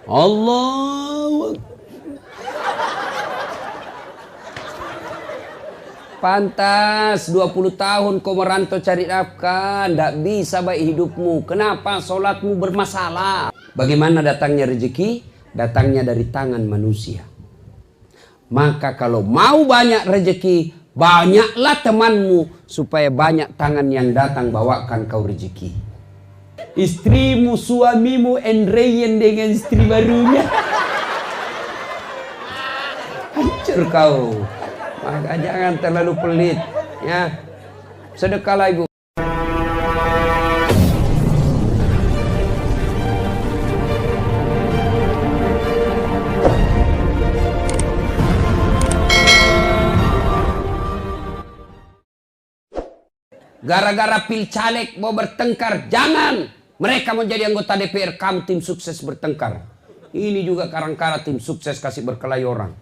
Allah. Pantas 20 tahun kau merantau cari nafkah, ndak bisa baik hidupmu. Kenapa sholatmu bermasalah? Bagaimana datangnya rezeki? Datangnya dari tangan manusia. Maka kalau mau banyak rezeki, banyaklah temanmu supaya banyak tangan yang datang bawakan kau rezeki. Istrimu, suamimu enreyen dengan istri barunya. Hancur kau. Maka jangan terlalu pelit, ya. Sedekahlah ibu. Gara-gara pil caleg mau bertengkar, jangan. Mereka mau jadi anggota DPR, kamu tim sukses bertengkar. Ini juga karang-kara tim sukses kasih berkelahi orang.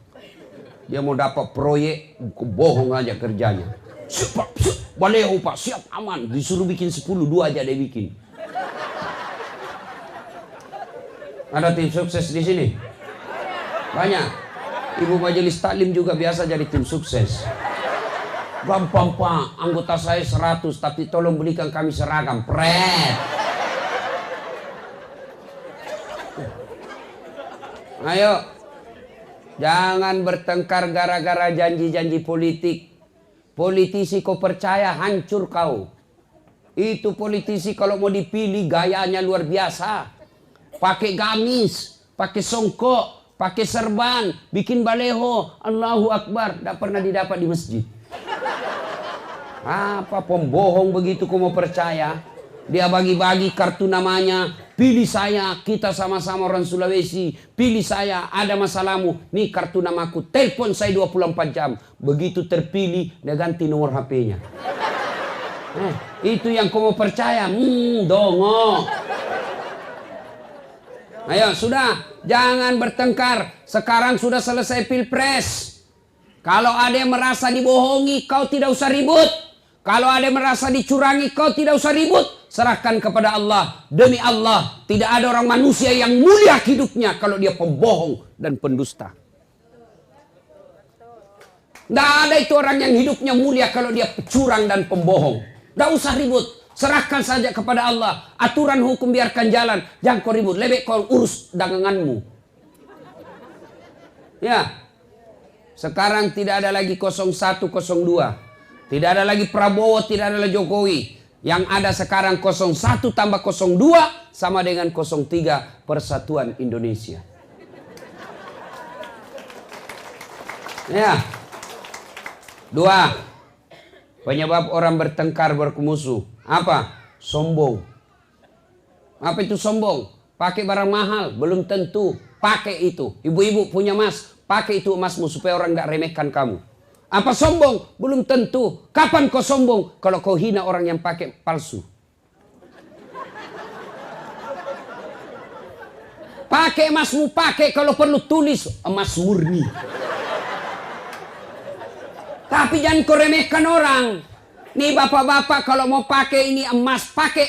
Dia mau dapat proyek, bohong aja kerjanya. Siap, baleho pak, siap aman. Disuruh bikin 10, 2 aja dia bikin. Ada tim sukses di sini? Banyak. Ibu majelis taklim juga biasa jadi tim sukses. Gampang pak, anggota saya 100, tapi tolong belikan kami seragam. Pret. Ayo. Jangan bertengkar gara-gara janji-janji politik. Politisi kau percaya, hancur kau. Itu politisi kalau mau dipilih gayanya luar biasa. Pakai gamis, pakai songkok, pakai serban, bikin baleho, Allahu Akbar. Tidak pernah didapat di masjid. Apa pembohong begitu kau mau percaya? Dia bagi-bagi kartu namanya, pilih saya, kita sama-sama orang Sulawesi, pilih saya, ada masalahmu, nih kartu namaku, telepon saya 24 jam. Begitu terpilih, dia ganti nomor HP-nya. Itu yang kau mau percaya? Dongo. Ayo, sudah, jangan bertengkar. Sekarang sudah selesai pilpres. Kalau ada yang merasa dibohongi, kau tidak usah ribut. Kalau ada yang merasa dicurangi, kau tidak usah ribut. Serahkan kepada Allah. Demi Allah, tidak ada orang manusia yang mulia hidupnya kalau dia pembohong dan pendusta. Tidak ada itu orang yang hidupnya mulia kalau dia curang dan pembohong. Tidak usah ribut. Serahkan saja kepada Allah. Aturan hukum biarkan jalan. Jangan kau ribut. Lebih kau urus daganganmu. Ya. Sekarang tidak ada lagi 01, 02. Tidak ada lagi Prabowo, tidak ada lagi Jokowi. Yang ada sekarang 01 tambah 02 sama dengan 03 Persatuan Indonesia. Ya. 2. Penyebab orang bertengkar bermusuh. Apa? Sombong. Apa itu sombong? Pakai barang mahal, belum tentu. Pakai itu. Ibu-ibu punya emas, pakai itu emasmu supaya orang tidak remehkan kamu. Apa sombong? Belum tentu. Kapan kau sombong? Kalau kau hina orang yang pakai palsu. Pakai emasmu, pakai kalau perlu tulis emas murni. Tapi jangan kau remehkan orang. Nih bapak-bapak kalau mau pakai ini emas, pakai.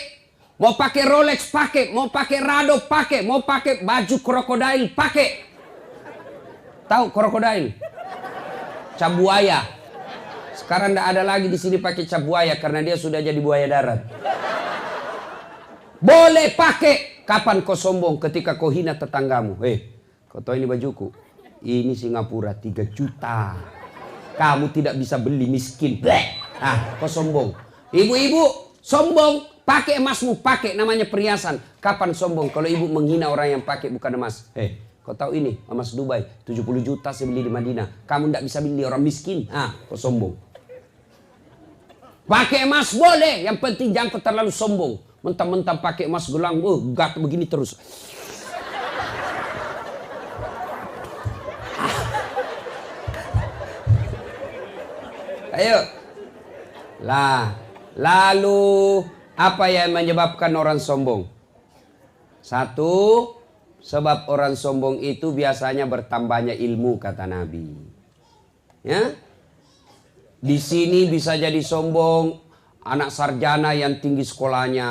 Mau pakai Rolex, pakai. Mau pakai Rado, pakai. Mau pakai baju krokodil, pakai. Tahu krokodil? Cabuaya. Sekarang tidak ada lagi di sini pakai cabuaya karena dia sudah jadi buaya darat. Boleh pakai. Kapan kau sombong? Ketika kau hina tetanggamu. Kau tahu ini bajuku? Ini Singapura 3 juta. Kamu tidak bisa beli, miskin. Kau sombong. Ibu-ibu sombong. Pakai emasmu, pakai, namanya perhiasan. Kapan sombong? Kalau ibu menghina orang yang pakai bukan emas. Kau tahu ini emas Dubai 70 juta saya beli di Madinah. Kamu tidak bisa beli, orang miskin. Kau sombong. Pakai emas boleh, yang penting jangan kau terlalu sombong. Mentang-mentang pakai emas gelang, gak begini terus. Ayo. Lalu apa yang menyebabkan orang sombong? 1. Sebab orang sombong itu biasanya bertambahnya ilmu, kata Nabi. Ya, di sini bisa jadi sombong anak sarjana yang tinggi sekolahnya,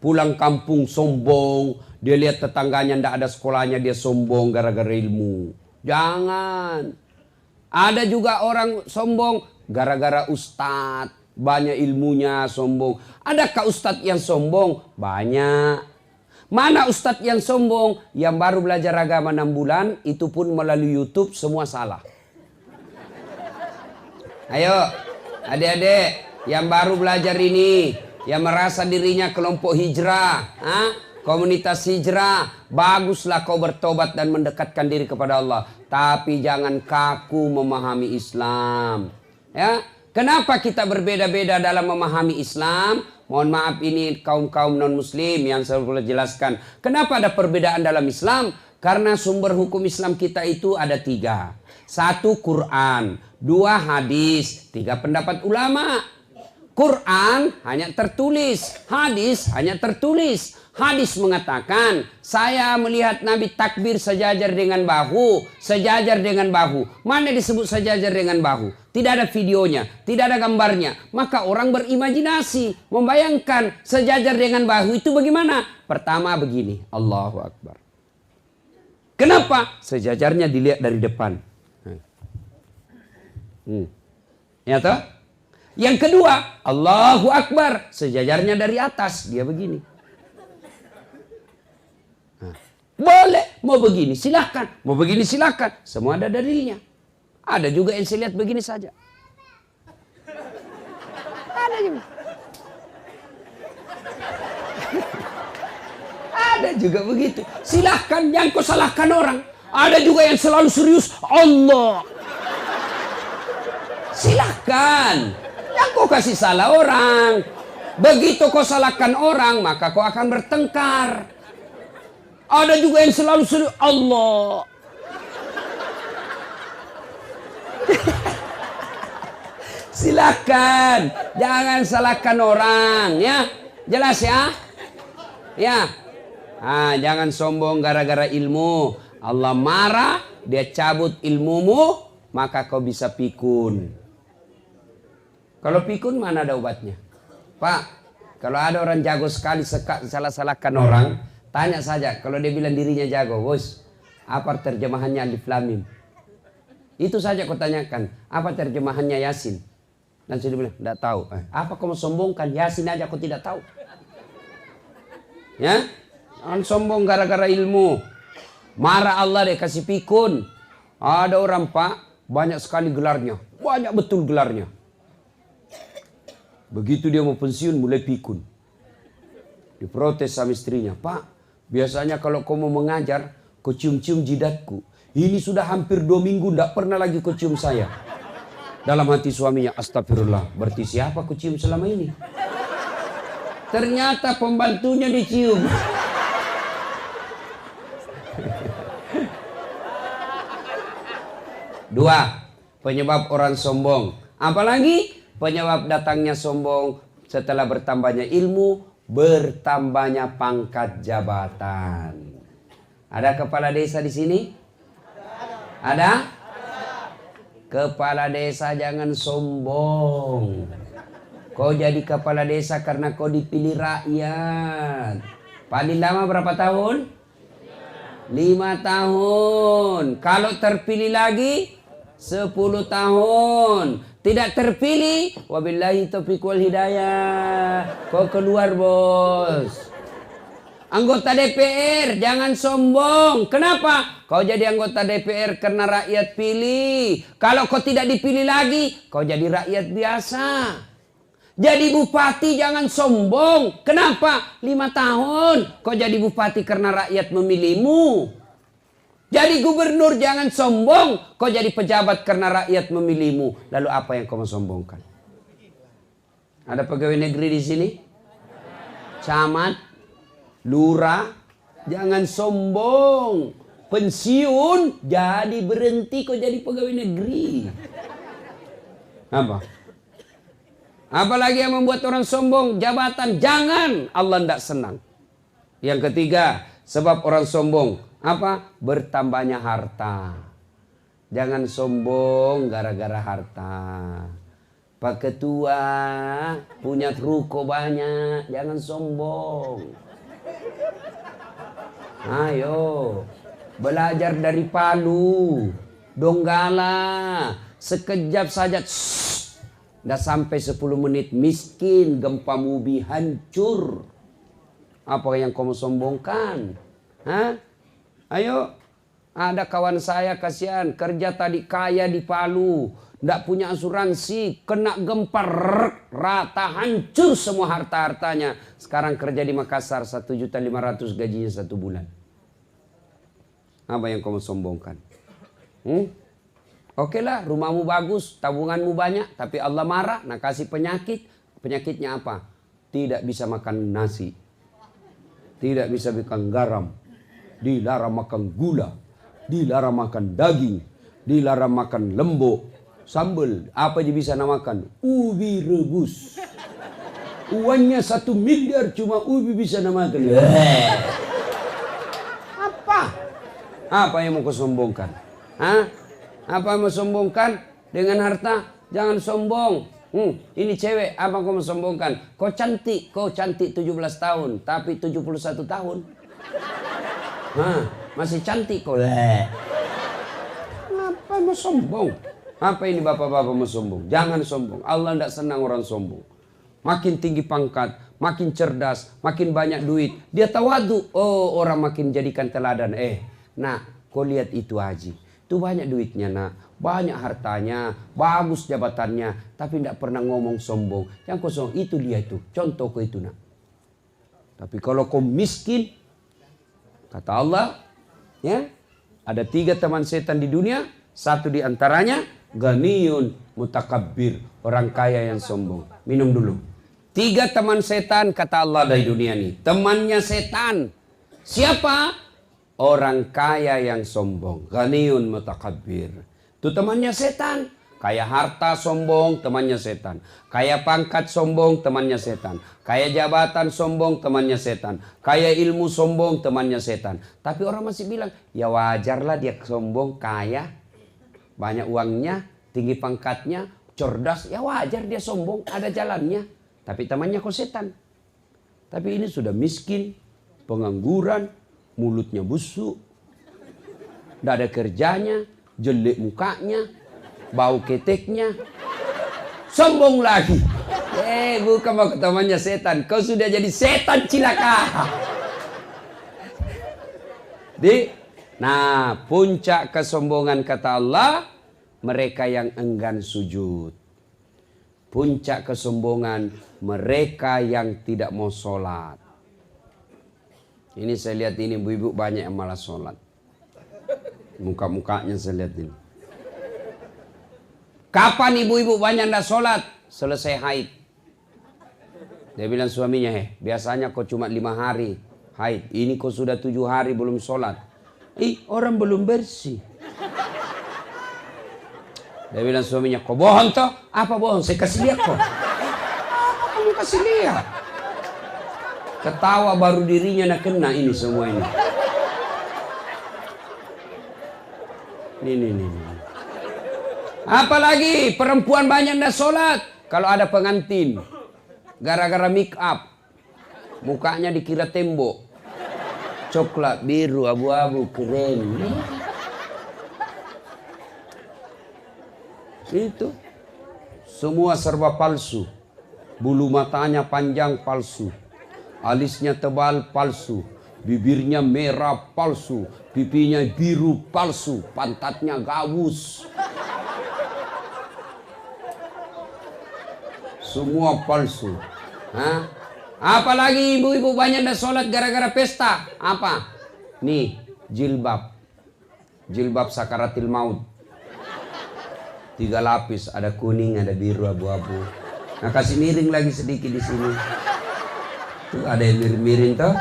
Pulang kampung sombong. Dia lihat tetangganya tidak ada sekolahnya, dia sombong gara-gara ilmu. Jangan. Ada juga orang sombong gara-gara ustadz. Banyak ilmunya sombong. Adakah ustadz yang sombong? Banyak. Mana ustadz yang sombong? Yang baru belajar agama 6 bulan. Itu pun melalui YouTube semua salah. Ayo adik-adik yang baru belajar ini. Yang merasa dirinya kelompok hijrah. Komunitas hijrah. Baguslah kau bertobat dan mendekatkan diri kepada Allah. Tapi jangan kaku memahami Islam. Ya. Kenapa kita berbeda-beda dalam memahami Islam? Mohon maaf ini kaum-kaum non-muslim yang saya boleh jelaskan. Kenapa ada perbedaan dalam Islam? Karena sumber hukum Islam kita itu ada 3. 1 Quran, 2 hadis, 3 pendapat ulama. Quran hanya tertulis, hadis hanya tertulis. Hadis mengatakan, saya melihat Nabi takbir sejajar dengan bahu, sejajar dengan bahu. Mana disebut sejajar dengan bahu? Tidak ada videonya, tidak ada gambarnya. Maka orang berimajinasi, membayangkan sejajar dengan bahu itu bagaimana? Pertama begini, Allahu Akbar. Kenapa? Sejajarnya dilihat dari depan. Ya toh? Yang kedua, Allahu Akbar. Sejajarnya dari atas, dia begini. Boleh, mau begini silahkan, mau begini silahkan. Semua ada dalilnya. Ada juga yang saya lihat begini saja. Ada juga. Ada juga begitu. Silahkan, jangan kau salahkan orang. Ada juga yang selalu serius. Allah. Silahkan. Jangan kau kasih salah orang. Begitu kau salahkan orang, maka kau akan bertengkar. Ada juga yang selalu serius. Allah. Silakan, jangan salahkan orang, ya. Jelas ya? Ya. Jangan sombong gara-gara ilmu. Allah marah, dia cabut ilmumu, maka kau bisa pikun. Kalau pikun mana ada obatnya? Pak, kalau ada orang jago sekali salah-salahkan orang, tanya saja, kalau dia bilang dirinya jago, bos, apa terjemahannya Alif Lam Mim? Itu saja kau tanyakan, apa terjemahannya Yasin? Dan saya bilang, tidak tahu. Apa kau mau sombongkan? Yasin aja kau tidak tahu. Ya, jangan sombong gara-gara ilmu. Marah Allah deh, kasih pikun. Ada orang pak, banyak sekali gelarnya, banyak betul gelarnya. Begitu dia mau pensiun, mulai pikun. Diprotes sama istrinya, Pak. Biasanya kalau kau mau mengajar, kau cium-cium jidatku. Ini sudah hampir 2 minggu, tidak pernah lagi kau cium saya. Dalam hati suaminya, astagfirullah. Berarti siapa kau cium selama ini? Ternyata pembantunya dicium. Dua, penyebab orang sombong. Apalagi penyebab datangnya sombong setelah bertambahnya ilmu, bertambahnya pangkat jabatan. Ada kepala desa di sini? Ada? Kepala desa jangan sombong. Kau jadi kepala desa karena kau dipilih rakyat. Paling lama berapa tahun? 5 tahun. Kalau terpilih lagi 10 tahun. Tidak terpilih, wabillahi taufiq wal hidayah. Kau keluar, bos. Anggota DPR, jangan sombong. Kenapa? Kau jadi anggota DPR karena rakyat pilih. Kalau kau tidak dipilih lagi, kau jadi rakyat biasa. Jadi bupati jangan sombong. Kenapa? 5 tahun. Kau jadi bupati karena rakyat memilihmu. Jadi gubernur jangan sombong. Kau jadi pejabat karena rakyat memilihmu. Lalu apa yang kau mau sombongkan? Ada pegawai negeri di sini? Camat, lurah, jangan sombong. Pensiun jadi berhenti kau jadi pegawai negeri. Apa? Apalagi yang membuat orang sombong? Jabatan. Jangan. Allah tidak senang. Yang ketiga, sebab orang sombong. Apa? Bertambahnya harta. Jangan sombong gara-gara harta. Pak Ketua punya ruko banyak. Jangan sombong. Ayo, belajar dari Palu, Donggala, sekejap saja, dah sampai 10 menit miskin, gempa bumi hancur. Apa yang kamu sombongkan? Hah? Ayo, ada kawan saya kasihan, kerja tadi kaya di Palu, ndak punya asuransi, kena gempa rata, hancur semua harta-hartanya. Sekarang kerja di Makassar 1.500.000 gajinya 1 bulan. Apa yang kamu sombongkan? Oke lah, rumahmu bagus, tabunganmu banyak, tapi Allah marah, nah kasih penyakit. Penyakitnya apa? Tidak bisa makan nasi, tidak bisa makan garam, dilarang makan gula, dilarang makan daging, dilarang makan lembok, sambal, apa aja bisa namakan? Ubi rebus. Uangnya 1 miliar cuma ubi bisa namakan. Apa yang mau kau sombongkan? Hah? Apa yang mau sombongkan dengan harta? Jangan sombong. Ini cewek, apa kau mau sombongkan? Kau cantik 17 tahun, tapi 71 tahun. Masih cantik kau. Apa mau sombong? Apa ini bapak-bapak mau sombong? Jangan sombong. Allah tidak senang orang sombong. Makin tinggi pangkat, makin cerdas, makin banyak duit, dia tawadu. Oh, orang makin jadikan teladan. Nah, kau lihat itu Haji. Itu banyak duitnya nak, banyak hartanya, bagus jabatannya, tapi tidak pernah ngomong sombong. Yang kau sombong itu dia itu, contoh kau itu nak. Tapi kalau kau miskin, kata Allah, ya, ada 3 teman setan di dunia, 1 di antaranya ganiyun mutakabbir, orang kaya yang sombong. Minum dulu. 3 teman setan kata Allah dari dunia ini. Temannya setan. Siapa? Orang kaya yang sombong. Ganiyun mutakabbir. Itu temannya setan. Kaya harta sombong, temannya setan. Kaya pangkat sombong, temannya setan. Kaya jabatan sombong, temannya setan. Kaya ilmu sombong, temannya setan. Tapi orang masih bilang, ya wajarlah dia sombong, kaya, banyak uangnya, tinggi pangkatnya, cerdas, ya wajar dia sombong, ada jalannya. Tapi temannya kok setan. Tapi ini sudah miskin, pengangguran, mulutnya busuk, tidak ada kerjanya, jelek mukanya, bau keteknya, sombong lagi. Bukan mau temannya setan, kau sudah jadi setan cilaka. Nah, puncak kesombongan kata Allah, mereka yang enggan sujud. Puncak kesombongan mereka yang tidak mau sholat. Ini saya lihat ini ibu-ibu banyak yang malas sholat. Muka-mukanya saya lihat ini. Kapan ibu-ibu banyak tidak sholat? Selesai haid. Dia bilang suaminya, biasanya kau cuma 5 hari haid. Ini kau sudah 7 hari belum sholat. Orang belum bersih. Dia bilang suaminya, kau bohong toh? Apa bohong? Saya kasih lihat kok. Apa kamu kasih lihat? Ketawa baru dirinya nak kena ini semua ini. Ini. Apalagi perempuan banyak ndak sholat. Kalau ada pengantin, gara-gara make up, mukanya dikira tembok, coklat, biru, abu-abu, keren. Itu semua serba palsu. Bulu matanya panjang palsu, alisnya tebal palsu, bibirnya merah palsu, pipinya biru palsu, pantatnya gabus. Semua palsu. Apalagi ibu-ibu banyak dah sholat gara-gara pesta. Apa? Nih, jilbab. Jilbab sakaratil maut. 3 lapis, ada kuning, ada biru, abu-abu. Nah, kasih miring lagi sedikit di sini. Tuh ada yang miring-miring toh.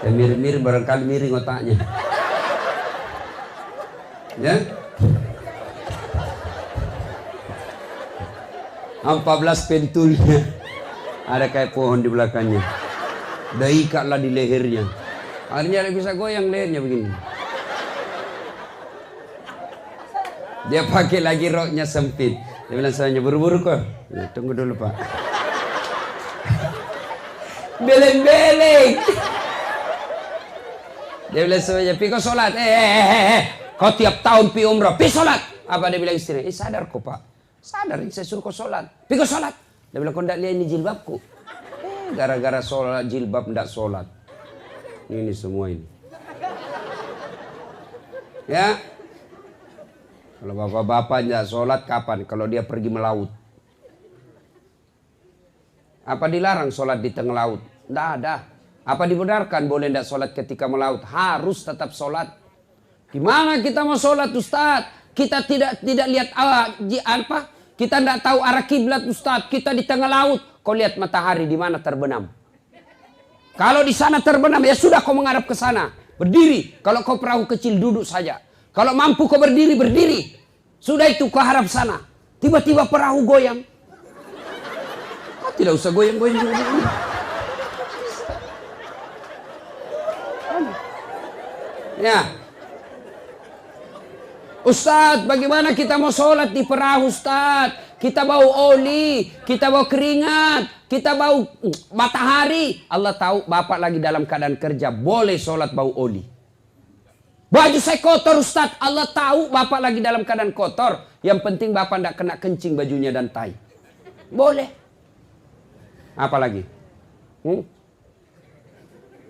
Yang miring-miring barangkali miring otaknya. Ya. 14 pentulnya. Ada kayak pohon di belakangnya. Udah ikatlah di lehernya. Akhirnya dia bisa goyang lehernya begini. Dia pakai lagi roknya sempit. Dia bilang saya buru-buru kok. Ya, tunggu dulu Pak. Beleng-beleng. Dia bilang semuanya, pi kau sholat. Kau tiap tahun pi umrah, pi sholat. Apa dia bilang istrinya? Sadar kok pak. Sadar, saya suruh kau sholat. Pi kau sholat. Dia bilang, kau tidak lihat ini jilbabku. Gara-gara sholat jilbab tidak sholat. Ini semua ini. Ya. Kalau bapak-bapak tidak sholat kapan? Kalau dia pergi melaut. Apa dilarang sholat di tengah laut? Tidak ada. Apa dibenarkan boleh tidak sholat ketika melaut? Harus tetap sholat. Gimana kita mau sholat Ustaz? Kita tidak lihat apa? Kita tidak tahu arah kiblat Ustaz. Kita di tengah laut. Kau lihat matahari di mana terbenam. Kalau di sana terbenam ya sudah kau menghadap ke sana. Berdiri. Kalau kau perahu kecil duduk saja. Kalau mampu kau berdiri, berdiri. Sudah itu kau harap sana. Tiba-tiba perahu goyang. Kau tidak usah goyang-goyang juga. Ya. Ustadz, bagaimana kita mau sholat di perahu Ustadz? Kita bau oli, kita bau keringat, kita bau matahari. Allah tahu bapak lagi dalam keadaan kerja, boleh sholat bau oli. Baju saya kotor Ustadz, Allah tahu bapak lagi dalam keadaan kotor. Yang penting bapak tidak kena kencing bajunya dan tai. Boleh. Apa lagi?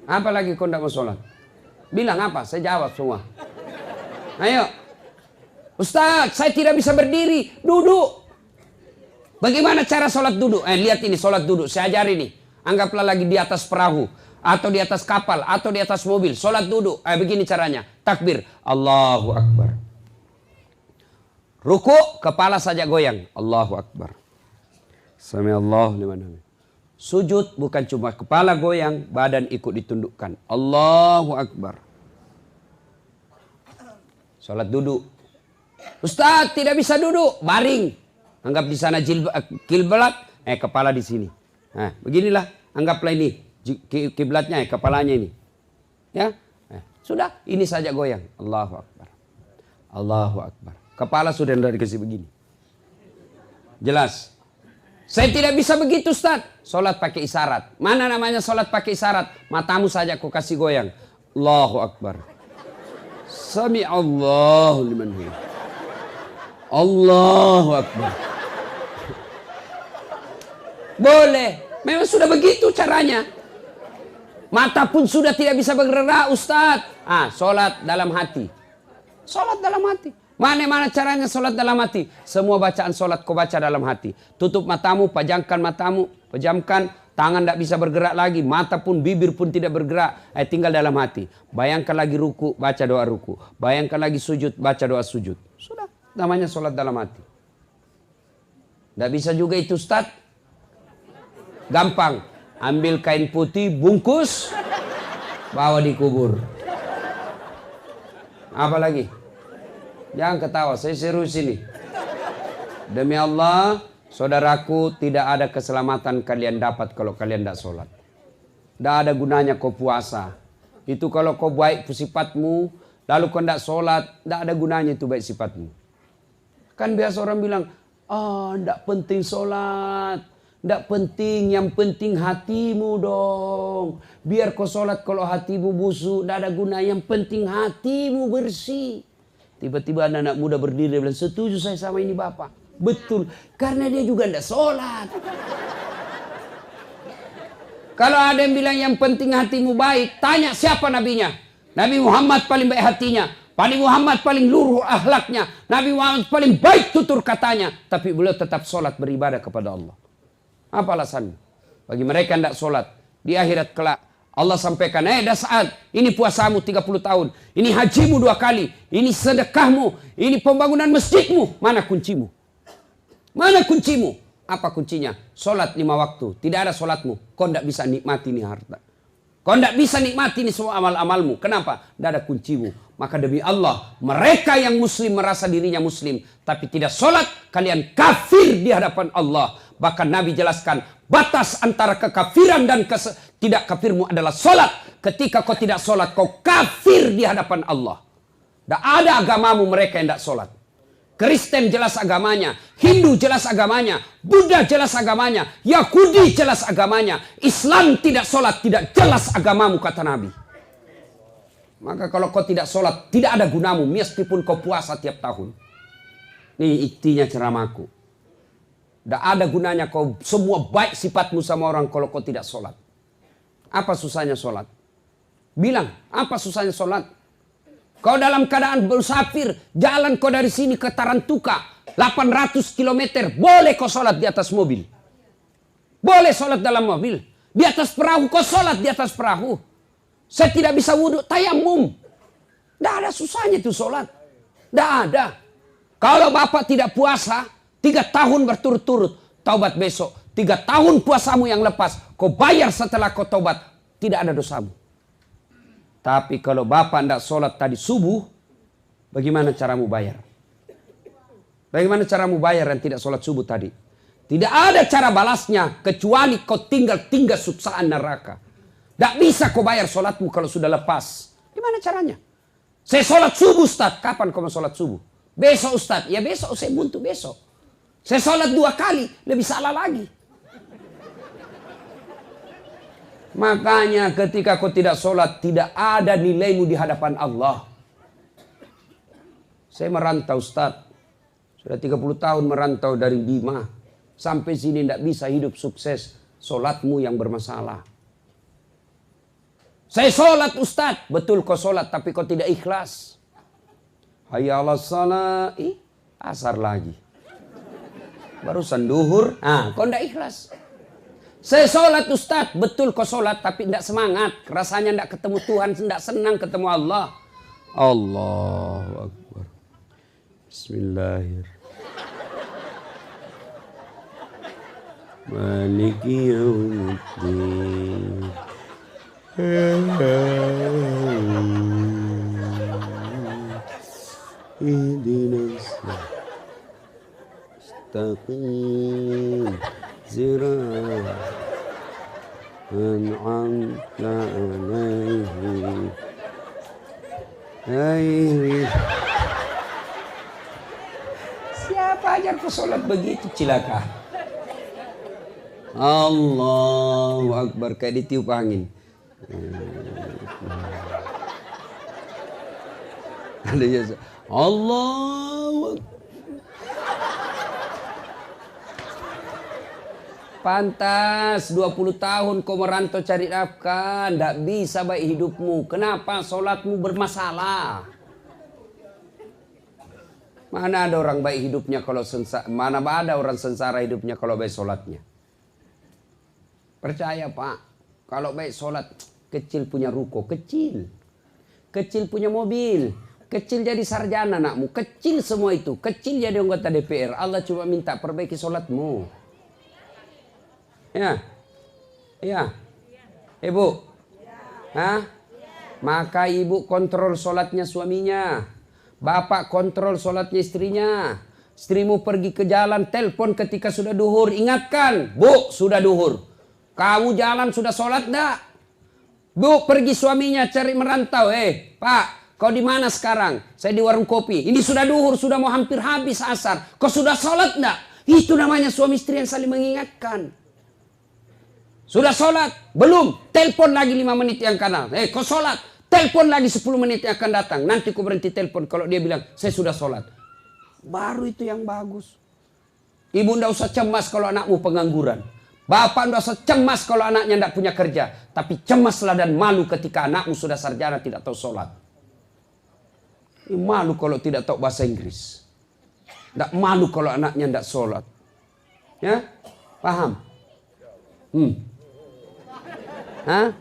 Apa lagi kau tidak mau sholat? Bilang apa? Saya jawab semua. Ayo. Ustadz, saya tidak bisa berdiri. Duduk. Bagaimana cara sholat duduk? Lihat ini sholat duduk. Saya ajari nih. Anggaplah lagi di atas perahu. Atau di atas kapal. Atau di atas mobil. Sholat duduk. Begini caranya. Takbir. Allahu Akbar. Ruku. Kepala saja goyang. Allahu Akbar. Sami'allahu liman hamid. Sujud bukan cuma kepala goyang. Badan ikut ditundukkan. Allahu Akbar. Sholat duduk. Ustaz tidak bisa duduk. Baring. Anggap di sana kiblat. Kepala di sini. Nah, beginilah. Anggaplah ini. Kiblatnya kepalanya ini. Ya. Sudah. Ini saja goyang. Allahu Akbar. Allahu Akbar. Kepala sudah dikasih begini. Jelas. Saya tidak bisa begitu Ustaz. Sholat pakai isyarat. Mana namanya sholat pakai isyarat? Matamu saja kau kasih goyang. Allahu Akbar. Sami'allahu liman hamid. Allahu Akbar. Boleh. Memang sudah begitu caranya. Mata pun sudah tidak bisa bergerak Ustaz. Sholat dalam hati. Sholat dalam hati. Mana caranya sholat dalam hati? Semua bacaan sholat kau baca dalam hati. Tutup matamu, pejamkan matamu. Pejamkan, tangan tidak bisa bergerak lagi. Mata pun, bibir pun tidak bergerak. Tinggal dalam hati. Bayangkan lagi ruku, baca doa ruku. Bayangkan lagi sujud, baca doa sujud. Sudah, namanya sholat dalam hati. Tidak bisa juga itu Ustaz. Gampang. Ambil kain putih, bungkus. Bawa dikubur. Apa lagi? Jangan ketawa, saya serius ini. Demi Allah, saudaraku, tidak ada keselamatan kalian dapat kalau kalian tidak sholat. Tidak ada gunanya kau puasa. Itu kalau kau baik sifatmu, lalu kau tidak sholat, tidak ada gunanya itu baik sifatmu. Kan biasa orang bilang, tidak penting sholat. Tidak penting, yang penting hatimu dong. Biar kau sholat kalau hatimu busuk, tidak ada guna. Yang penting hatimu bersih. Tiba-tiba anak-anak muda berdiri dan bilang, setuju saya sama ini Bapak. Betul, karena dia juga tidak sholat. Kalau ada yang bilang yang penting hatimu baik, tanya siapa nabinya. Nabi Muhammad paling baik hatinya. Nabi Muhammad paling luruh akhlaknya. Nabi Muhammad paling baik tutur katanya. Tapi beliau tetap sholat beribadah kepada Allah. Apa alasannya? Bagi mereka yang tidak sholat, di akhirat kelak, Allah sampaikan, dah saat ini puasamu 30 tahun. Ini hajimu 2 kali. Ini sedekahmu. Ini pembangunan masjidmu. Mana kuncimu? Mana kuncimu? Apa kuncinya? Sholat 5 waktu. Tidak ada sholatmu. Kau tidak bisa nikmati ini harta. Kau tidak bisa nikmati ini semua amal-amalmu. Kenapa? Tidak ada kuncimu. Maka demi Allah, mereka yang muslim merasa dirinya muslim. Tapi tidak sholat, kalian kafir di hadapan Allah. Bahkan Nabi jelaskan, batas antara kekafiran dan tidak kafirmu adalah sholat. Ketika kau tidak sholat, kau kafir di hadapan Allah. Tidak ada agamamu mereka yang tidak sholat. Kristen jelas agamanya, Hindu jelas agamanya, Buddha jelas agamanya, Yahudi jelas agamanya. Islam tidak sholat, tidak jelas agamamu, kata Nabi. Maka kalau kau tidak sholat, tidak ada gunamu meskipun kau puasa tiap tahun. Ini intinya ceramahku. Tidak ada gunanya kau semua baik sifatmu sama orang kalau kau tidak sholat. Apa susahnya sholat? Bilang, apa susahnya sholat? Kau dalam keadaan bersafir, jalan kau dari sini ke Tarantuka, 800 km, boleh kau sholat di atas mobil. Boleh sholat dalam mobil. Di atas perahu, kau sholat di atas perahu. Saya tidak bisa wudhu, tayamum. Tidak ada susahnya itu sholat. Tidak ada. Kalau bapak tidak puasa, 3 tahun berturut-turut, taubat besok. 3 tahun puasamu yang lepas, kau bayar setelah kau taubat. Tidak ada dosamu. Tapi kalau bapak tidak sholat tadi subuh, bagaimana caramu bayar? Bagaimana caramu bayar yang tidak sholat subuh tadi? Tidak ada cara balasnya, kecuali kau tinggal suksaan neraka. Tidak bisa kau bayar sholatmu kalau sudah lepas. Gimana caranya? Saya sholat subuh Ustaz. Kapan kau mau sholat subuh? Besok Ustaz. Ya besok saya buntu besok. Saya sholat 2 kali. Lebih salah lagi. Makanya ketika kau tidak sholat, tidak ada nilaimu di hadapan Allah. Saya merantau Ustaz. Sudah 30 tahun merantau dari Bima. Sampai sini tidak bisa hidup sukses. Sholatmu yang bermasalah. Saya sholat Ustaz. Betul kau sholat tapi kau tidak ikhlas. Hayya 'alas shalah. Asar lagi. Barusan duhur. Kau tidak ikhlas. Saya sholat Ustaz. Betul kau sholat tapi tidak semangat. Rasanya tidak ketemu Tuhan. Tidak senang ketemu Allah. Allahu Akbar. Bismillahirrahmanirrahim. Maliki yaumiddin. Ihdinas mustaqim siratal an'amta 'alaihim ghairil. Siapa ajar kau sholat begitu cilaka? Allahu Akbar, kayak ditiup angin. Ada jasa. Allahu Akbar. Pantas 20 tahun kau merantau cari nafkah, tidak bisa baik hidupmu. Kenapa sholatmu bermasalah? Mana ada orang baik hidupnya kalau sengsara? Mana ada orang sengsara hidupnya kalau baik sholatnya? Percaya Pak, kalau baik sholat, kecil punya ruko, kecil. Kecil punya mobil, kecil jadi sarjana anakmu, kecil semua itu. Kecil jadi anggota DPR, Allah cuma minta perbaiki sholatmu. Ya, ya, Ibu. Hah? Maka ibu kontrol sholatnya suaminya. Bapak kontrol sholatnya istrinya. Istrimu pergi ke jalan, telepon ketika sudah duhur. Ingatkan, Bu, sudah duhur. Kamu jalan sudah sholat dah? Bu, pergi suaminya cari merantau. Pak, kau di mana sekarang? Saya di warung kopi. Ini sudah duhur, sudah mau hampir habis asar. Kau sudah sholat dah? Itu namanya suami istri yang saling mengingatkan. Sudah sholat? Belum. Telepon lagi 5 menit yang kanan. Kau sholat? Telepon lagi 10 menit yang akan datang. Nanti kau berhenti telepon kalau dia bilang, saya sudah sholat. Baru itu yang bagus. Ibu ndak usah cemas kalau anakmu pengangguran. Bapak ndak usah cemas kalau anaknya ndak punya kerja. Tapi cemaslah dan malu ketika anakmu sudah sarjana tidak tahu sholat. Malu kalau tidak tahu bahasa Inggris. Ndak malu kalau anaknya ndak sholat. Ya? Paham? Hah?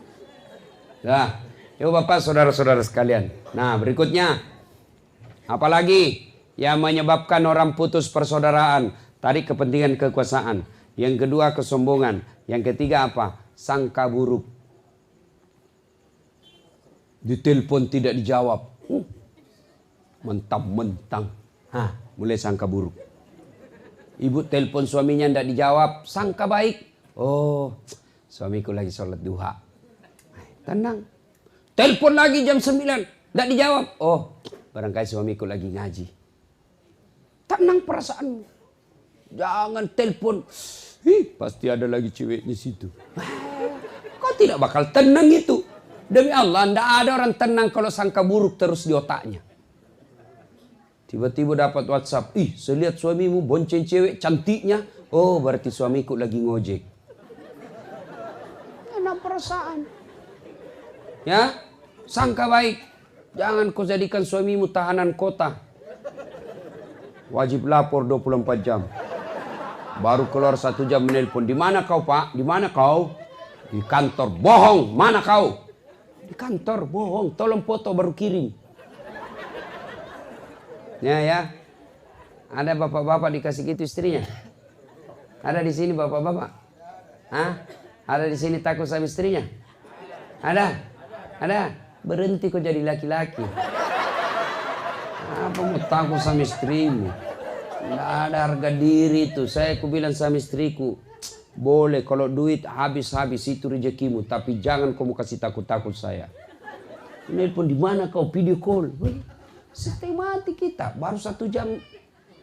Nah, yuk Bapak saudara-saudara sekalian. Nah, berikutnya. Apalagi yang menyebabkan orang putus persaudaraan? Tadi kepentingan kekuasaan. Yang kedua kesombongan. Yang ketiga apa? Sangka buruk. Ditelepon tidak dijawab. Mentang-mentang. Mulai sangka buruk. Ibu telepon suaminya tidak dijawab. Sangka baik. Oh, suamiku lagi sholat duha. Tenang. Telepon lagi jam 9. Tidak dijawab. Oh, barangkali suamiku lagi ngaji. Tenang perasaanmu. Jangan telepon. Pasti ada lagi ceweknya situ. Kau tidak bakal tenang itu. Demi Allah, tidak ada orang tenang kalau sangka buruk terus di otaknya. Tiba-tiba dapat WhatsApp, ih saya lihat suamimu bonceng cewek cantiknya. Oh berarti suamiku lagi ngojek. Enak perasaan. Ya, sangka baik. Jangan kau jadikan suamimu tahanan kota. Wajib lapor 24 jam. Baru keluar 1 jam menelpon. Di mana kau pak? Di mana kau? Di kantor. Bohong. Mana kau? Di kantor. Bohong. Tolong foto baru kirim. Ya. Ada bapak-bapak dikasih gitu istrinya? Ada di sini bapak-bapak? Hah? Ada di sini takut sama istrinya? Ada? Ada? Berhenti kau jadi laki-laki. Apa mau takut sama istrimu? Tidak ada harga diri itu. Saya bilang sama istriku, boleh kalau duit habis-habis itu rezekimu, tapi jangan kamu kasih takut-takut saya. Nelpon di mana kau? Video call. Sistematik kita. Baru 1 jam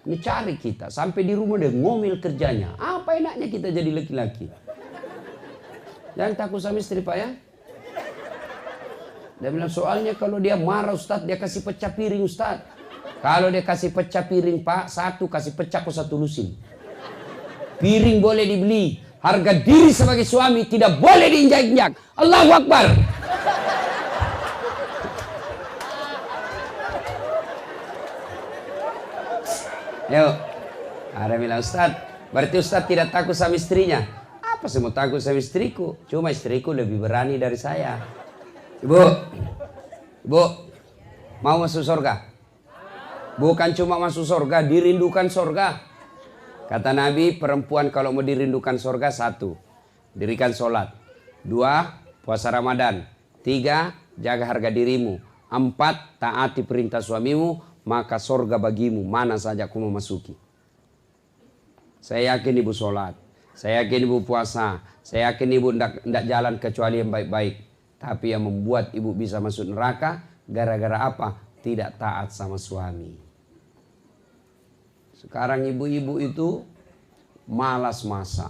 mencari kita. Sampai di rumah dia ngomel kerjanya. Apa enaknya kita jadi laki-laki? Jangan takut sama istri pak ya. Dia bilang soalnya kalau dia marah Ustadz, dia kasih pecah piring Ustadz. Kalau dia kasih pecah piring pak, 1 kasih pecah kok 1 lusin. Piring boleh dibeli. Harga diri sebagai suami tidak boleh diinjak-injak. Allahu Akbar. Yuk. Ada bilang Ustadz, berarti Ustadz tidak takut sama istrinya. Apa sih mau takut sama istriku? Cuma istriku lebih berani dari saya. Ibu, mau masuk surga? Bukan cuma masuk surga, dirindukan surga. Kata Nabi, perempuan kalau mau dirindukan surga 1, dirikan sholat. 2, puasa Ramadan. 3, jaga harga dirimu. 4, taati perintah suamimu, maka surga bagimu mana saja aku memasuki. Saya yakin ibu sholat, saya yakin ibu puasa, saya yakin ibu tidak jalan kecuali yang baik-baik. Tapi yang membuat ibu bisa masuk neraka gara-gara apa? Tidak taat sama suami. Sekarang ibu-ibu itu malas masak,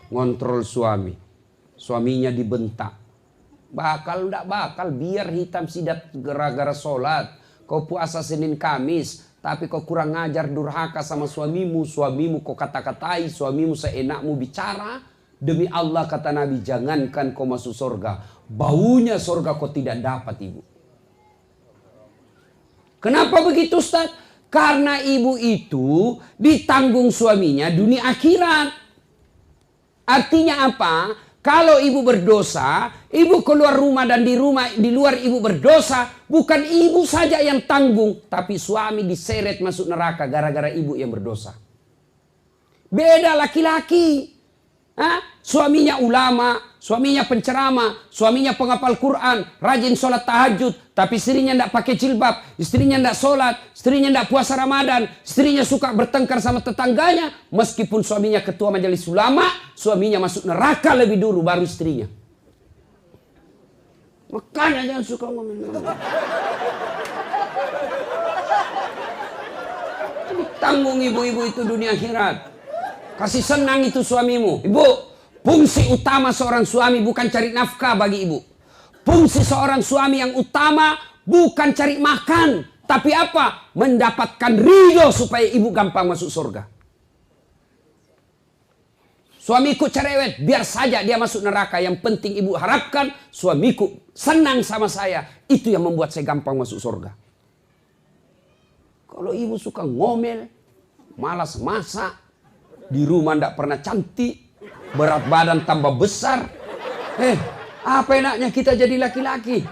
ngontrol suami, suaminya dibentak. Tidak bakal biar hitam sidat gara-gara sholat. Kau puasa Senin Kamis, tapi kau kurang ngajar durhaka sama suamimu. Suamimu kau kata-katai, suamimu seenakmu bicara. Demi Allah kata Nabi, jangankan kau masuk surga, baunya surga kau tidak dapat ibu. Kenapa begitu Ustaz? Karena ibu itu ditanggung suaminya dunia akhirat. Artinya apa? Kalau ibu berdosa, ibu keluar rumah dan di luar ibu berdosa, bukan ibu saja yang tanggung, tapi suami diseret masuk neraka gara-gara ibu yang berdosa. Beda laki-laki. Suaminya ulama, suaminya penceramah, suaminya penghafal Quran, rajin sholat tahajud, tapi istrinya tidak pakai jilbab, istrinya tidak sholat, istrinya tidak puasa Ramadan, istrinya suka bertengkar sama tetangganya, meskipun suaminya ketua majelis ulama, suaminya masuk neraka lebih dulu baru istrinya. Makanya jangan suka ngomong. Tanggung ibu-ibu itu dunia akhirat. Kasih senang itu suamimu. Ibu, fungsi utama seorang suami bukan cari nafkah bagi ibu. Fungsi seorang suami yang utama bukan cari makan. Tapi apa? Mendapatkan ridho supaya ibu gampang masuk surga. Suamiku cerewet, biar saja dia masuk neraka. Yang penting ibu harapkan suamiku senang sama saya. Itu yang membuat saya gampang masuk surga. Kalau ibu suka ngomel, malas masak, di rumah tidak pernah cantik, berat badan tambah besar. Apa enaknya kita jadi laki-laki?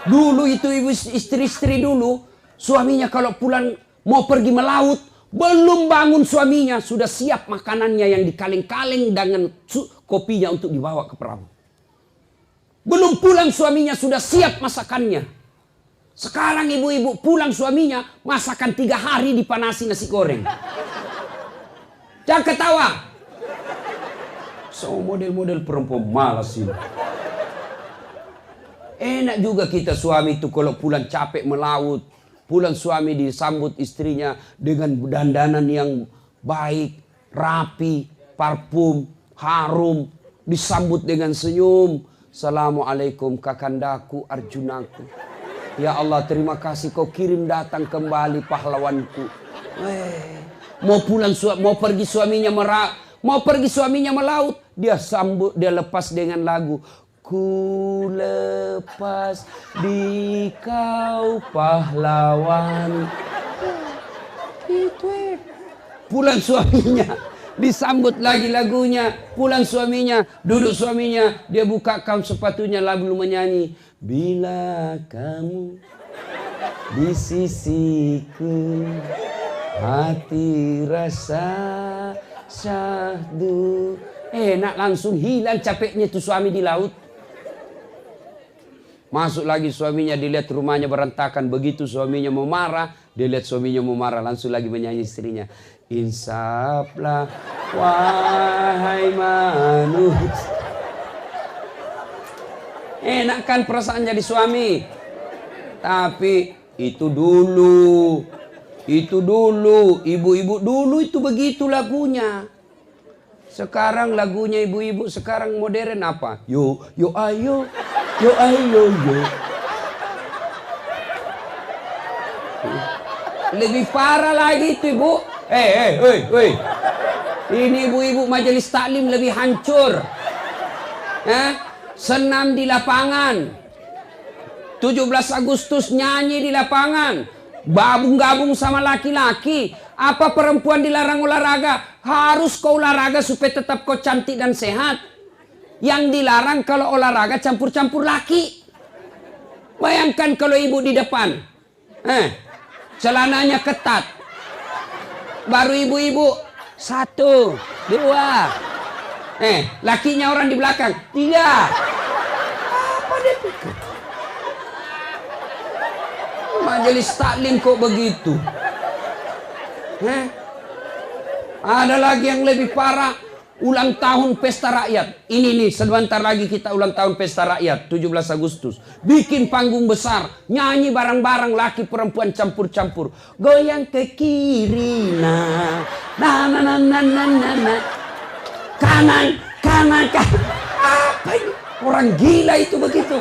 Dulu itu ibu istri-istri dulu, suaminya kalau pulang mau pergi melaut, belum bangun suaminya, sudah siap makanannya yang dikaleng-kaleng dengan kopinya untuk dibawa ke perahu. Belum pulang suaminya sudah siap masakannya. Sekarang ibu-ibu pulang suaminya, masakan 3 hari dipanasi nasi goreng. Jangan ketawa. So model-model perempuan malas ini. Enak juga kita suami itu kalau pulang capek melaut. Pulang suami disambut istrinya dengan dandanan yang baik, rapi, parfum. harum, disambut dengan senyum. Assalamualaikum kakandaku Arjunaku. Ya Allah, terima kasih kau kirim datang kembali pahlawanku. Mau pergi suaminya melaut, dia sambut, dia lepas dengan lagu. Ku lepas di kau pahlawan. Itu pulang suaminya, disambut lagi lagunya. Pulang suaminya, duduk suaminya, dia buka kaos sepatunya, lalu menyanyi. Bila kamu di sisiku, hati rasa syahdu. Enak, langsung hilang capeknya tuh suami di laut. Masuk lagi suaminya, dilihat rumahnya berantakan. Begitu suaminya mau marah, dia lihat suaminya mau marah, langsung lagi menyanyi istrinya. Insaflah wahai manusia. Enak kan perasaan jadi suami. Tapi itu dulu. Ibu-ibu dulu itu begitu lagunya. Sekarang lagunya ibu-ibu sekarang modern apa? Yo ayo. Yo ayo yo. Lebih parah lagi itu ibu. Ini ibu-ibu majelis taklim lebih hancur. Senam di lapangan. 17 Agustus nyanyi di lapangan. Gabung sama laki-laki. Apa perempuan dilarang olahraga? Harus kau olahraga supaya tetap kau cantik dan sehat. Yang dilarang kalau olahraga campur-campur laki. Bayangkan kalau ibu di depan. Celananya ketat. Baru ibu-ibu 1, 2. Lakinya orang di belakang 3. Apa dia pikir? Majelis taklim kok begitu? Ada lagi yang lebih parah. Ulang tahun pesta rakyat. Ini nih, sebentar lagi kita ulang tahun pesta rakyat 17 Agustus. Bikin panggung besar, nyanyi bareng-bareng, laki perempuan campur-campur. Goyang ke kiri nah. Kanan. Apa ini? Orang gila itu begitu.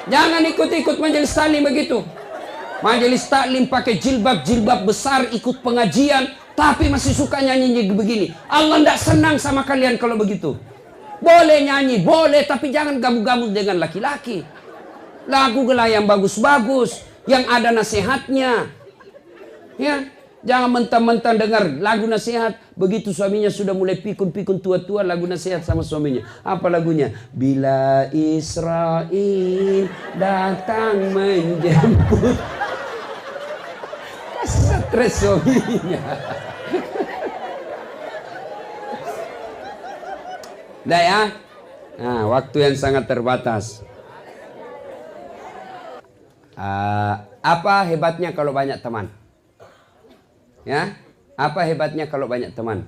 Jangan ikut-ikut majelis taklim begitu. Majelis taklim pakai jilbab besar, ikut pengajian, tapi masih suka nyanyi begini. Allah tidak senang sama kalian kalau begitu. Boleh nyanyi, boleh, tapi jangan gabung-gabung dengan laki-laki. Lagu gelah yang bagus-bagus, yang ada nasihatnya. Ya, jangan mentang-mentang dengar lagu nasihat, begitu suaminya sudah mulai pikun-pikun tua-tua, lagu nasihat sama suaminya. Apa lagunya? Bila Israel datang menjemput. Stres suaminya. Dah ya. Nah, waktu yang sangat terbatas. Apa hebatnya kalau banyak teman? Ya, apa hebatnya kalau banyak teman?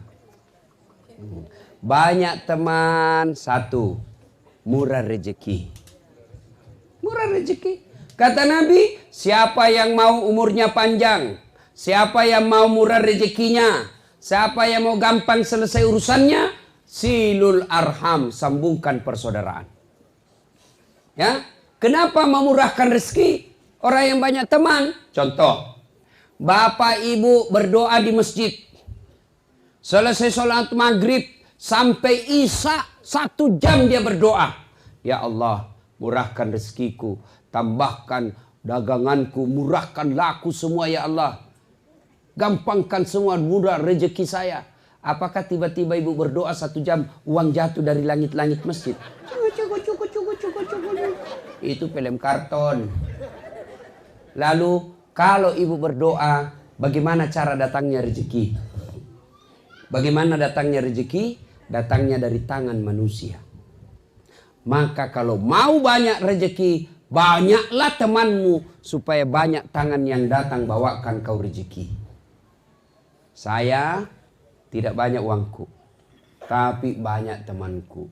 Banyak teman, 1, murah rezeki. Murah rezeki. Kata Nabi, siapa yang mau umurnya panjang, siapa yang mau murah rezekinya, siapa yang mau gampang selesai urusannya, silul arham, sambungkan persaudaraan. Ya, kenapa memurahkan rezeki? Orang yang banyak teman. Contoh, bapak ibu berdoa di masjid, selesai sholat maghrib sampai isya 1 jam dia berdoa. Ya Allah, murahkan rezekiku, tambahkan daganganku, murahkan laku semua ya Allah. Gampangkan semua, murah rezeki saya. Apakah tiba-tiba ibu berdoa 1 jam, uang jatuh dari langit-langit masjid? Itu film karton. Lalu kalau ibu berdoa, bagaimana cara datangnya rezeki? Bagaimana datangnya rezeki? Datangnya dari tangan manusia. Maka kalau mau banyak rezeki, banyaklah temanmu supaya banyak tangan yang datang bawakan kau rezeki. Saya tidak banyak uangku, tapi banyak temanku.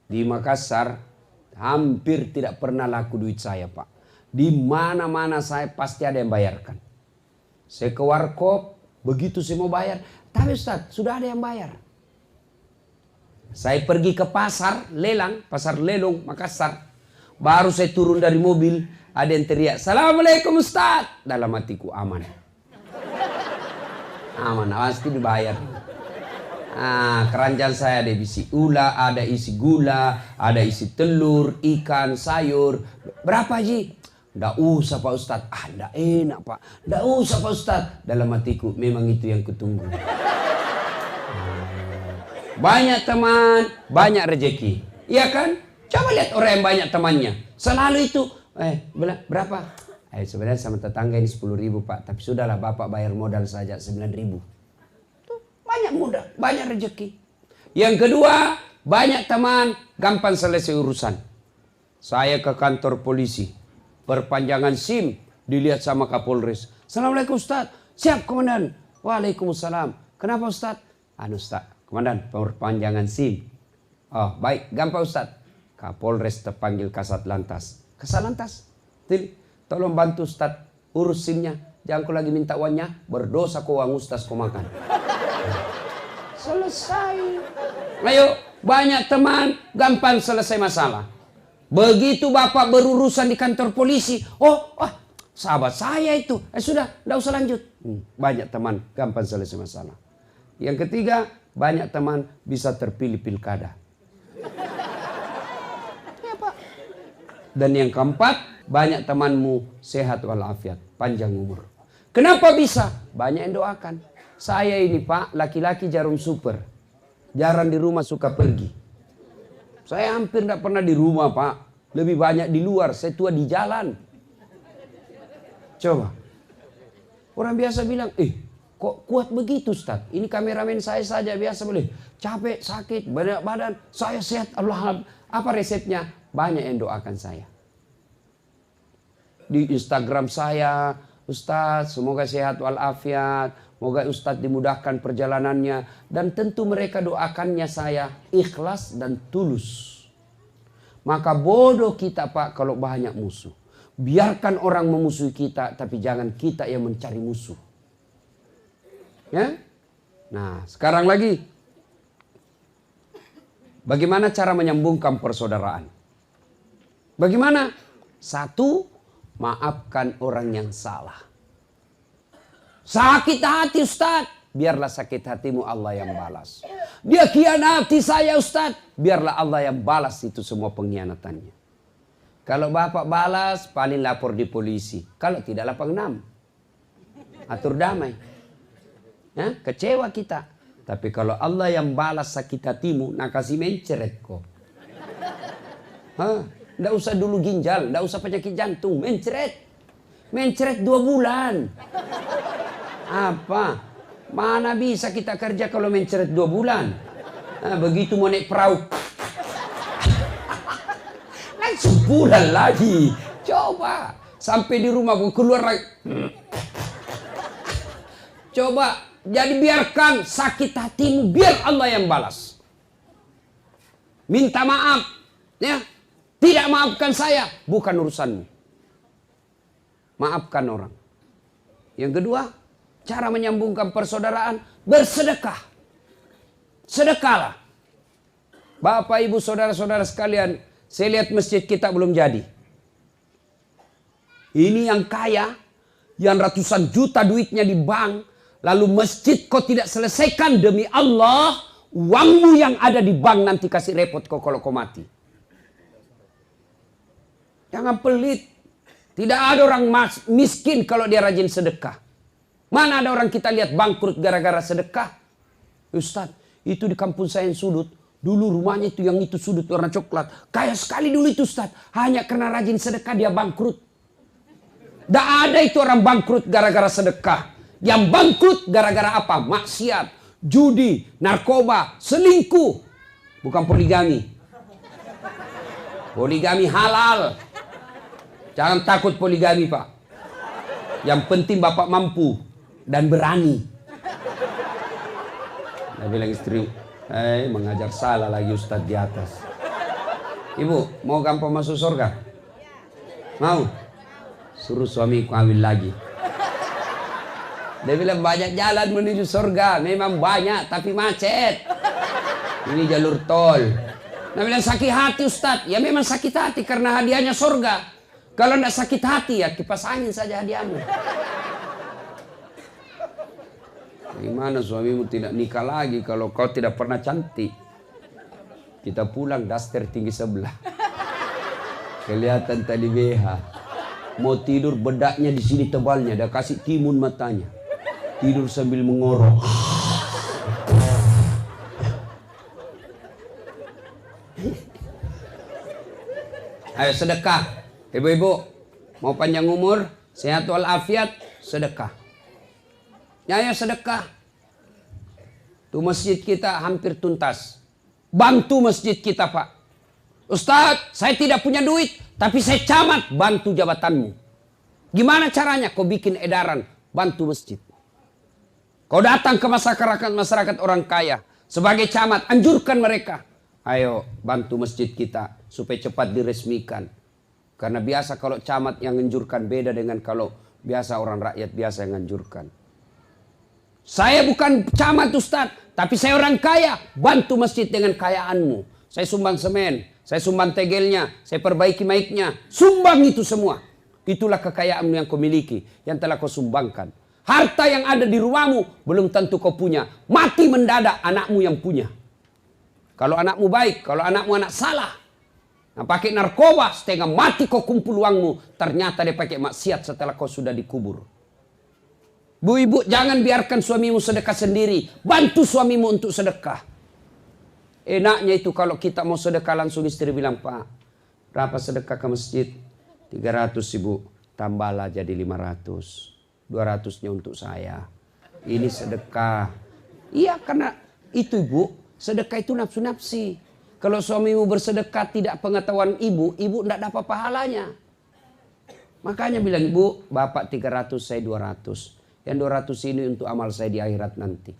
Di Makassar hampir tidak pernah laku duit saya, Pak. Di mana-mana saya pasti ada yang bayarkan. Saya ke warkop, Begitu saya mau bayar, tapi Ustaz, sudah ada yang bayar. Saya pergi ke pasar lelang, pasar Lelong, Makassar. Baru saya turun dari mobil, ada yang teriak, "Assalamualaikum Ustaz." Dalam hatiku, aman. Aman, pasti dibayar. Keranjang saya ada isi ula, ada isi gula, ada isi telur, ikan, sayur. Berapa Ji? Nggak usah Pak Ustadz. Nggak enak Pak. Nggak usah Pak Ustadz. Dalam hatiku, memang itu yang kutunggu. Banyak teman, banyak rezeki. Iya kan? Coba lihat orang yang banyak temannya. Selalu itu, berapa? Sebenarnya sama tetangga ini 10.000 Pak. Tapi sudahlah Bapak bayar modal saja 9.000. Banyak mudah, banyak rezeki. Yang kedua, banyak teman, gampang selesai urusan. Saya ke kantor polisi, perpanjangan SIM, dilihat sama Kapolres. "Assalamualaikum Ustaz." "Siap Komandan." "Waalaikumsalam." "Kenapa Ustaz?" Ustaz, Komandan, perpanjangan SIM." "Oh baik, gampang Ustaz." Kapolres terpanggil Kasat Lantas. "Kasat Lantas, tolong bantu Ustaz, urus SIM-nya. Jangan kau lagi minta uangnya, berdosa kau uang Ustaz kau makan." Selesai. Ayo, banyak teman, gampang selesai masalah. Begitu Bapak berurusan di kantor polisi, sahabat saya itu, sudah, tidak usah lanjut. Banyak teman, gampang selesai masalah. Yang ketiga, banyak teman bisa terpilih pilkada. Ya Pak. Dan yang keempat, banyak temanmu sehat walafiat, panjang umur. Kenapa bisa? Banyak yang doakan. Saya ini Pak, laki-laki jarum super. Jarang di rumah, suka pergi. Saya hampir tidak pernah di rumah Pak. Lebih banyak di luar, saya tua di jalan. Coba. Orang biasa bilang, kok kuat begitu Ustaz? Ini kameramen saya saja biasa boleh. Capek, sakit, badan. Saya sehat, Allah. Apa resepnya? Banyak yang doakan saya. Di Instagram saya, "Ustaz, semoga sehat walafiat. Semoga Ustadz dimudahkan perjalanannya." Dan tentu mereka doakannya saya ikhlas dan tulus. Maka bodoh kita Pak kalau banyak musuh. Biarkan orang memusuhi kita, tapi jangan kita yang mencari musuh. Ya? Nah, sekarang lagi. Bagaimana cara menyambungkan persaudaraan? Bagaimana? 1, maafkan orang yang salah. Sakit hati Ustaz, biarlah sakit hatimu Allah yang balas. Dia khianati saya Ustaz, biarlah Allah yang balas itu semua pengkhianatannya. Kalau Bapak balas, paling lapor di polisi. Kalau tidak, lapang 6. Atur damai. Ya, kecewa kita. Tapi kalau Allah yang balas sakit hatimu, nak kasih menceret kok. Nggak usah dulu ginjal, nggak usah penyakit jantung, menceret. Menceret 2 bulan. Apa? Mana bisa kita kerja kalau menceret 2 bulan? Begitu mau naik perahu, langsung pulang lagi. Coba sampai di rumah keluar lagi. Coba, jadi biarkan sakit hatimu, biar Allah yang balas. Minta maaf, ya. Tidak maafkan saya, bukan urusanmu. Maafkan orang. Yang kedua, cara menyambungkan persaudaraan, bersedekah. Sedekahlah. Bapak, Ibu, saudara-saudara sekalian, saya lihat masjid kita belum jadi. Ini yang kaya, yang ratusan juta duitnya di bank, lalu masjid kau tidak selesaikan, demi Allah, uangmu yang ada di bank nanti kasih repot kau kalau kau mati. Jangan pelit. Tidak ada orang miskin kalau dia rajin sedekah. Mana ada orang kita lihat bangkrut gara-gara sedekah? Ustaz, itu di kampung saya yang sudut. Dulu rumahnya itu yang itu sudut warna coklat. Kaya sekali dulu itu Ustaz. Hanya karena rajin sedekah dia bangkrut. Tidak ada itu orang bangkrut gara-gara sedekah. Yang bangkrut gara-gara apa? Maksiat, judi, narkoba, selingkuh. Bukan poligami. Poligami halal. Jangan takut poligami Pak. Yang penting Bapak mampu dan berani. Dia bilang istri, mengajar salah lagi Ustadz di atas. Ibu, mau gampang masuk surga? Mau? Suruh suami kawin lagi. Dia bilang banyak jalan menuju surga. Memang banyak, tapi macet. Ini jalur tol. Dia bilang sakit hati Ustadz. Ya memang sakit hati karena hadiahnya surga. Kalau tidak sakit hati ya kipas angin saja hadiahmu. Gimana suamimu tidak nikah lagi kalau kau tidak pernah cantik? Kita pulang daster tinggi sebelah. Kelihatan tali BH. Mau tidur bedaknya di sini tebalnya. Dah kasih timun matanya. Tidur sambil mengorok. Ayo sedekah. Ibu-ibu, mau panjang umur, sehat walafiat, sedekah. Ya, ayo sedekah. Tuh masjid kita hampir tuntas. Bantu masjid kita, Pak. Ustadz, saya tidak punya duit, tapi saya camat, bantu jabatanmu. Gimana caranya? Kau bikin edaran, bantu masjid. Kau datang ke masyarakat orang kaya. Sebagai camat, anjurkan mereka. Ayo bantu masjid kita supaya cepat diresmikan. Karena biasa kalau camat yang anjurkan beda dengan kalau biasa orang rakyat biasa yang anjurkan. Saya bukan camat Ustadz, tapi saya orang kaya. Bantu masjid dengan kayaanmu. Saya sumbang semen, saya sumbang tegelnya, saya perbaiki mic-nya. Sumbang itu semua. Itulah kekayaanmu yang kau miliki, yang telah kau sumbangkan. Harta yang ada di rumahmu belum tentu kau punya. Mati mendadak anakmu yang punya. Kalau anakmu baik, kalau anakmu anak salah. Nah, pakai narkoba, setengah mati kau kumpul uangmu. Ternyata dia pakai maksiat setelah kau sudah dikubur. Bu ibu, jangan biarkan suamimu sedekah sendiri. Bantu suamimu untuk sedekah. Enaknya itu kalau kita mau sedekah langsung istri bilang, Pak, berapa sedekah ke masjid? 300 ibu, tambahlah jadi 500. 200-nya untuk saya. Ini sedekah. Iya, karena itu ibu, sedekah itu nafsu-nafsi. Kalau suamimu bersedekah tidak pengetahuan ibu, ibu tidak dapat pahalanya. Makanya bilang, ibu, bapak 300, saya 200. Yang 200 ini untuk amal saya di akhirat nanti.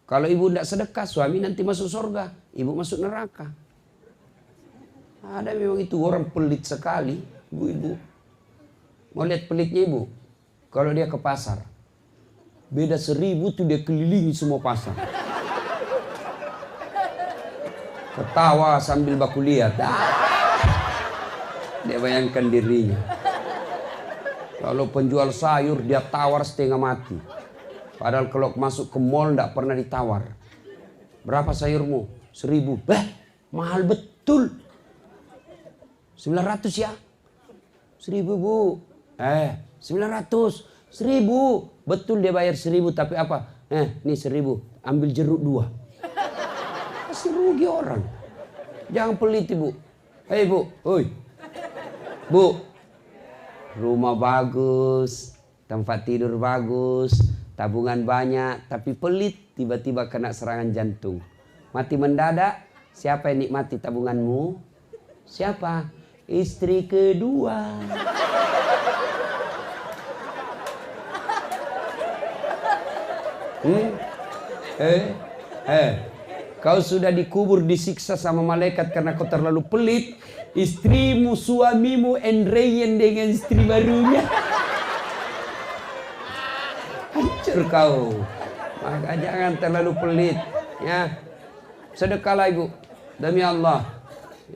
Kalau ibu tidak sedekah, suami nanti masuk surga, ibu masuk neraka. Ada memang itu orang pelit sekali, ibu-ibu. Mau lihat pelitnya ibu? Kalau dia ke pasar, beda 1000 tuh dia kelilingi semua pasar. Ketawa sambil baku lihat. Dia bayangkan dirinya. Kalau penjual sayur dia tawar setengah mati. Padahal kalau masuk ke mall tidak pernah ditawar. Berapa sayurmu? 1000. Mahal betul. 900 ya? 1000 bu. 900. 1000. Betul dia bayar 1000 tapi apa? Ini 1000. Ambil jeruk 2. Pasti rugi orang. Jangan pelit ibu. Hei bu. Oi. Bu. Rumah bagus. Tempat tidur bagus. Tabungan banyak. Tapi pelit. Tiba-tiba kena serangan jantung. Mati mendadak. Siapa yang nikmati tabunganmu? Siapa? Istri kedua. Kau sudah dikubur disiksa sama malaikat karena kau terlalu pelit. Istrimu, suamimu enreyen dengan istri barunya. Hancur kau. Maka jangan terlalu pelit. Ya, sedekahlah ibu. Demi Allah.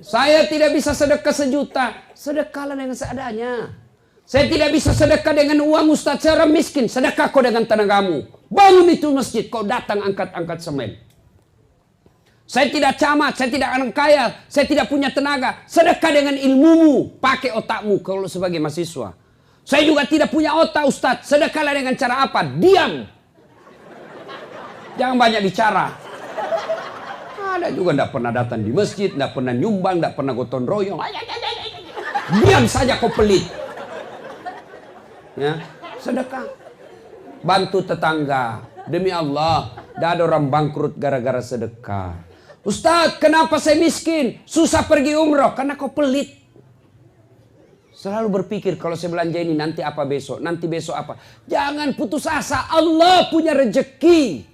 Saya tidak bisa sedekah 1 juta. Sedekahlah dengan seadanya. Saya tidak bisa sedekah dengan uang Ustaz. Saya orang miskin. Sedekah kau dengan tenagamu. Bangun itu masjid. Kau datang angkat-angkat semen. Saya tidak camat, saya tidak orang kaya, saya tidak punya tenaga. Sedekah dengan ilmumu, pakai otakmu kalau sebagai mahasiswa. Saya juga tidak punya otak Ustaz. Sedekahlah dengan cara apa? Diam. Jangan banyak bicara. Ada juga tidak pernah datang di masjid, tidak pernah nyumbang, tidak pernah gotong royong. Diam saja kau pelit. Ya, sedekah. Bantu tetangga. Demi Allah, tidak ada orang bangkrut gara-gara sedekah. Ustaz, kenapa saya miskin? Susah pergi umroh. Karena kau pelit. Selalu berpikir kalau saya belanja ini nanti apa besok. Nanti besok apa. Jangan putus asa. Allah punya rezeki.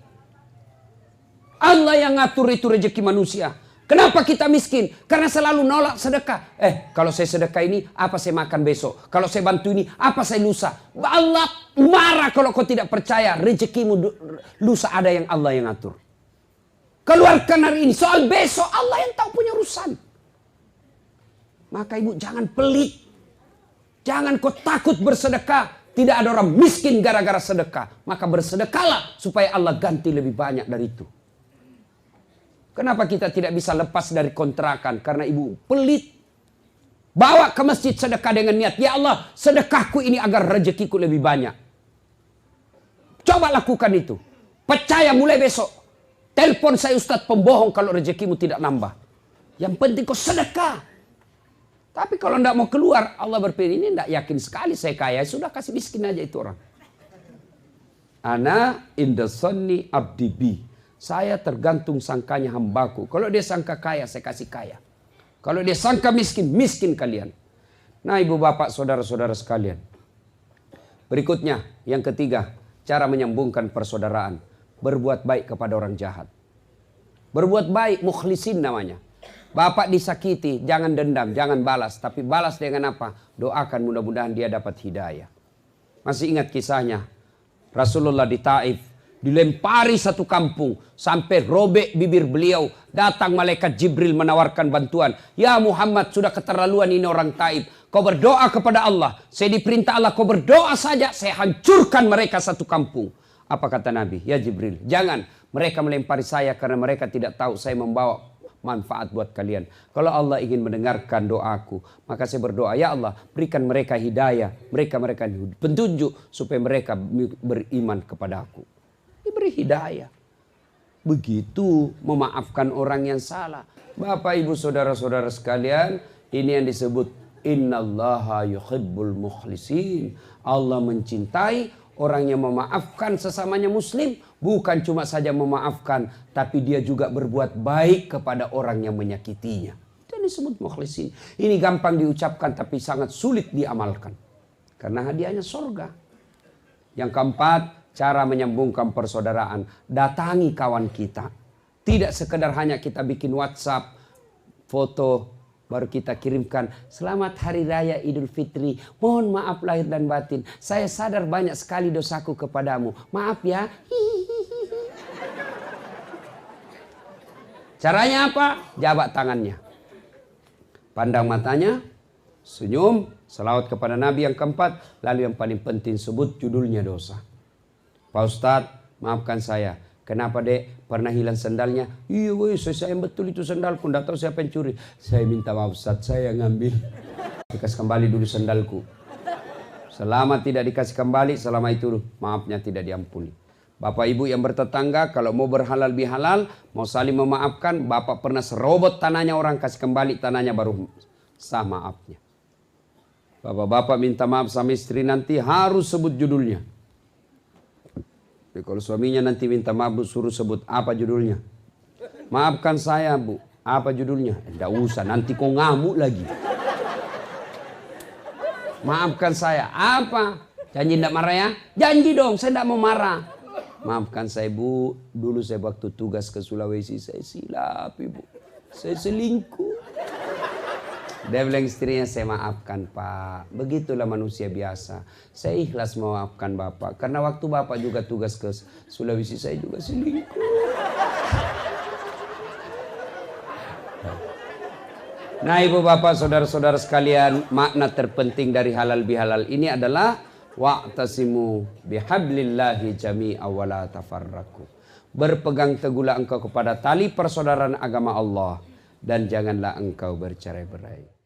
Allah yang ngatur itu rezeki manusia. Kenapa kita miskin? Karena selalu nolak sedekah. Kalau saya sedekah ini, apa saya makan besok? Kalau saya bantu ini, apa saya lusa? Allah marah kalau kau tidak percaya. Rezekimu lusa ada yang Allah yang atur. Keluarkan hari ini. Soal besok, Allah yang tahu punya urusan. Maka ibu jangan pelit. Jangan kau takut bersedekah. Tidak ada orang miskin gara-gara sedekah. Maka bersedekahlah supaya Allah ganti lebih banyak dari itu. Kenapa kita tidak bisa lepas dari kontrakan? Karena ibu pelit. Bawa ke masjid sedekah dengan niat. Ya Allah, sedekahku ini agar rezekiku lebih banyak. Coba lakukan itu. Percaya mulai besok. Telepon saya Ustadz pembohong kalau rezekimu tidak nambah. Yang penting kau sedekah. Tapi kalau tidak mau keluar, Allah berpikir ini tidak yakin sekali saya kaya. Sudah kasih miskin aja itu orang. Ana inda sonni abdi bi. Saya tergantung sangkanya hambaku. Kalau dia sangka kaya, saya kasih kaya. Kalau dia sangka miskin, miskin kalian. Nah ibu bapak, saudara-saudara sekalian. Berikutnya, yang ketiga, cara menyambungkan persaudaraan. Berbuat baik kepada orang jahat. Berbuat baik, mukhlisin namanya. Bapak disakiti, jangan dendam, jangan balas. Tapi balas dengan apa? Doakan mudah-mudahan dia dapat hidayah. Masih ingat kisahnya? Rasulullah di Taif. Dilempari satu kampung sampai robek bibir beliau. Datang malaikat Jibril menawarkan bantuan. Ya Muhammad, sudah keterlaluan ini orang Taif. Kau berdoa kepada Allah. Saya diperintah Allah, kau berdoa saja. Saya hancurkan mereka satu kampung. Apa kata Nabi? Ya Jibril, jangan. Mereka melempari saya karena mereka tidak tahu saya membawa manfaat buat kalian. Kalau Allah ingin mendengarkan doaku, maka saya berdoa, ya Allah, berikan mereka hidayah. Mereka petunjuk supaya mereka beriman kepada aku. Diberi hidayah. Begitu memaafkan orang yang salah. Bapak ibu saudara-saudara sekalian, ini yang disebut innallaha yuhibbul mukhlisin. Allah mencintai orang yang memaafkan sesamanya muslim. Bukan cuma saja memaafkan, tapi dia juga berbuat baik kepada orang yang menyakitinya. Itu yang disebut mukhlisin. Ini gampang diucapkan tapi sangat sulit diamalkan. Karena hadiahnya surga. Yang keempat, cara menyambungkan persaudaraan. Datangi kawan kita. Tidak sekedar hanya kita bikin WhatsApp, foto, baru kita kirimkan. Selamat Hari Raya Idul Fitri. Mohon maaf lahir dan batin. Saya sadar banyak sekali dosaku kepadamu. Maaf ya. Caranya apa? Jabat tangannya. Pandang matanya. Senyum. Selawat kepada Nabi yang keempat. Lalu yang paling penting sebut judulnya dosa. Pak Ustadz, maafkan saya. Kenapa dek? Pernah hilang sandalnya? Iya woi, saya sayang betul itu sandalku. Nggak tahu siapa yang curi. Saya minta maaf Ustadz, saya ngambil. Dikasih kembali dulu sandalku. Selama tidak dikasih kembali, selama itu maafnya tidak diampuni. Bapak ibu yang bertetangga, kalau mau berhalal bihalal, mau saling memaafkan, bapak pernah serobot tanahnya orang, kasih kembali tanahnya baru sah maafnya. Bapak-bapak minta maaf sama istri nanti harus sebut judulnya. Jadi kalau suaminya nanti minta maaf, suruh sebut apa judulnya. Maafkan saya bu, apa judulnya? Tidak usah, nanti kau ngamuk lagi. Maafkan saya, apa? Janji tidak marah ya? Janji dong, saya tidak mau marah. Maafkan saya bu, dulu saya waktu tugas ke Sulawesi, saya silap ibu. Saya selingkuh. Dia bilang istrinya, saya maafkan pak. Begitulah manusia biasa. Saya ikhlas memaafkan bapak. Karena waktu bapak juga tugas ke Sulawesi, saya juga selingkuh. Nah ibu bapak saudara-saudara sekalian, makna terpenting dari halal bihalal ini adalah wa'tasimu bihablillahi jami'a wa la tafarraqu. Berpegang teguhlah engkau kepada tali persaudaraan agama Allah. Dan janganlah engkau bercerai-berai.